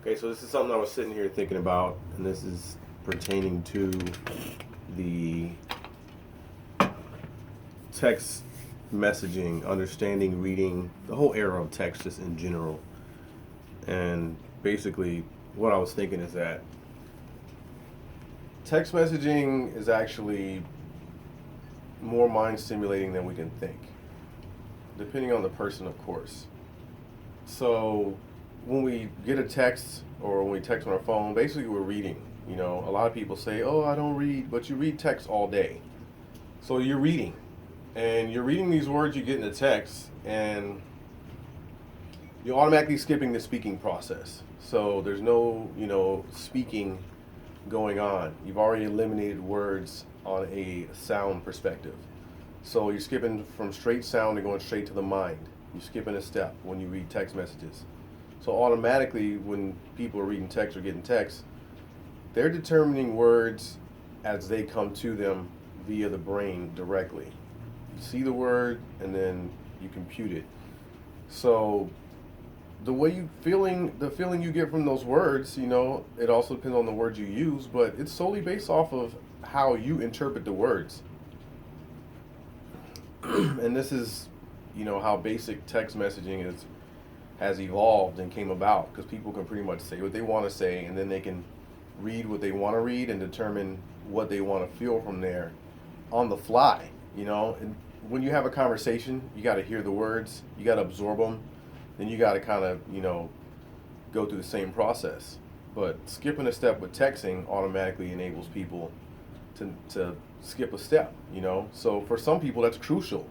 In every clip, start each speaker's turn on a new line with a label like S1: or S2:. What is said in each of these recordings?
S1: Okay, so this is something I was sitting here thinking about, and this is pertaining to the text messaging, understanding, reading, the whole era of text just in general. And basically, what I was thinking is that text messaging is actually more mind stimulating than we can think, depending on the person, of course. So when we get a text or when we text on our phone, basically we're reading. You know, a lot of people say, "Oh, I don't read," but you read text all day. So you're reading, and you're reading these words you get in the text, and you're automatically skipping the speaking process. So there's no, speaking going on. You've already eliminated words on a sound perspective. So you're skipping from straight sound and going straight to the mind. You're skipping a step when you read text messages. So automatically, when people are reading text or getting text, they're determining words as they come to them via the brain directly. You see the word and then you compute it. So the feeling you get from those words, it also depends on the words you use, but it's solely based off of how you interpret the words. And this is, how basic text messaging has evolved and came about because people can pretty much say what they want to say, and then they can read what they want to read and determine what they want to feel from there on the fly. And when you have a conversation, you got to hear the words, you got to absorb them, then you got to kind of go through the same process. But skipping a step with texting automatically enables people to skip a step. So for some people that's crucial.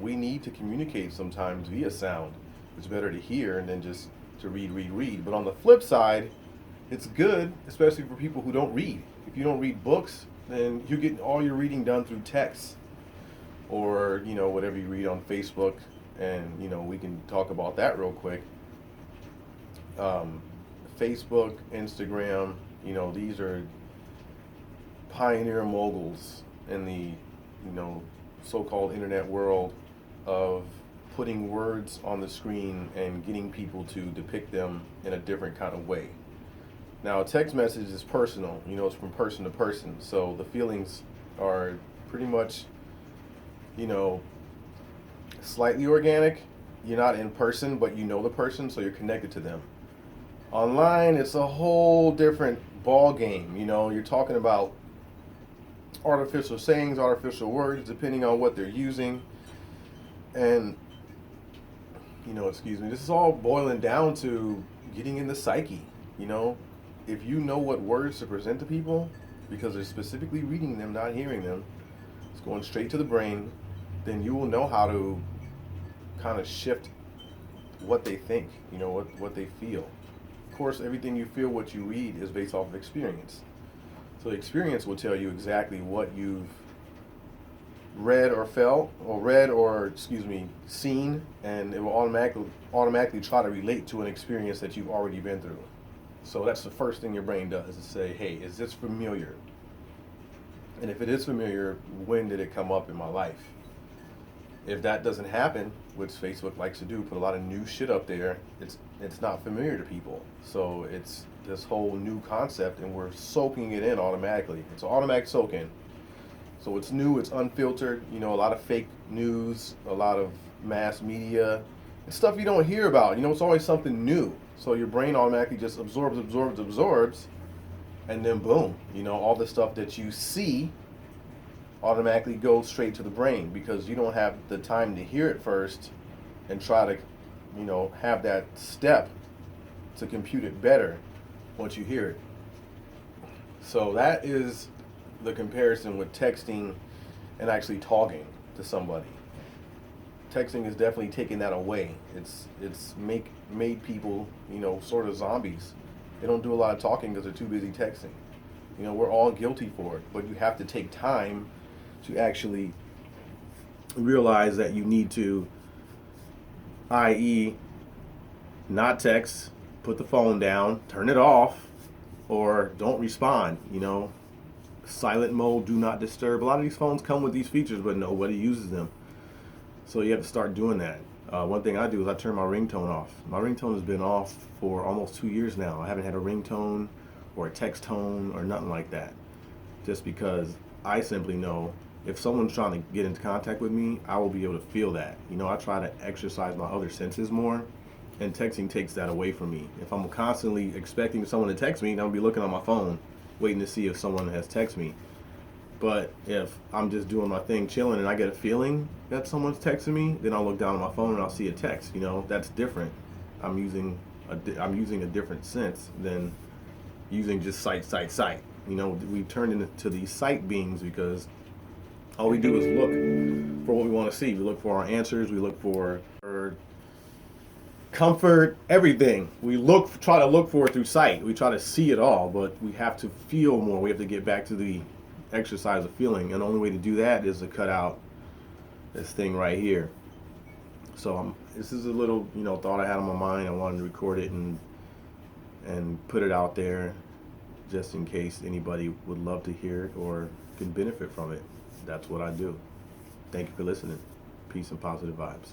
S1: We need to communicate sometimes via sound. It's better to hear and then just to read. But on the flip side, it's good, especially for people who don't read. If you don't read books, then you're getting all your reading done through text or, whatever you read on Facebook. And, we can talk about that real quick. Facebook, Instagram, these are pioneer moguls in the, so-called internet world of putting words on the screen and getting people to depict them in a different kind of way. Now, a text message is personal, it's from person to person. So the feelings are pretty much, slightly organic. You're not in person, but you know the person, so you're connected to them. Online, it's a whole different ball game. You're talking about artificial sayings, artificial words, depending on what they're using. And, this is all boiling down to getting in the psyche. If you know what words to present to people, because they're specifically reading them, not hearing them, it's going straight to the brain, then you will know how to kind of shift what they think, what they feel. Of course, everything you feel, what you read is based off of experience. So experience will tell you exactly what you've read or felt, or seen, and it will automatically try to relate to an experience that you've already been through. So that's the first thing your brain does, is say, hey, is this familiar? And if it is familiar, when did it come up in my life? If that doesn't happen, which Facebook likes to do, put a lot of new shit up there, it's not familiar to people. So it's this whole new concept, and we're soaking it in automatically. It's an automatic soak in. So it's new, it's unfiltered, a lot of fake news, a lot of mass media, and stuff you don't hear about. It's always something new. So your brain automatically just absorbs, and then boom, all the stuff that you see automatically goes straight to the brain because you don't have the time to hear it first and try to, have that step to compute it better once you hear it. So that is the comparison with texting and actually talking to somebody. Texting is definitely taking that away. It's made people, sort of zombies. They don't do a lot of talking because they're too busy texting. We're all guilty for it, but you have to take time to actually realize that you need to, i.e., not text, put the phone down, turn it off, or don't respond. Silent mode, do not disturb. A lot of these phones come with these features, but nobody uses them. So you have to start doing that. One thing I do is I turn my ringtone off. My ringtone has been off for almost 2 years now. I haven't had a ringtone or a text tone or nothing like that. Just because I simply know if someone's trying to get into contact with me, I will be able to feel that. You know, I try to exercise my other senses more, and texting takes that away from me. If I'm constantly expecting someone to text me, then I'll be looking on my phone, waiting to see if someone has texted me. But if I'm just doing my thing, chilling, and I get a feeling that someone's texting me, then I'll look down at my phone and I'll see a text. You know, that's different. I'm using a different sense than using just sight. You know, we turned into these sight beings because all we do is look for what we want to see. We look for our answers. We look for our comfort, everything. Try to look for it through sight. We try to see it all, but we have to feel more. We have to get back to the exercise of feeling, and the only way to do that is to cut out this thing right here. So this is a little, thought I had on my mind. I wanted to record it and put it out there, just in case anybody would love to hear it or can benefit from it. That's what I do. Thank you for listening. Peace and positive vibes.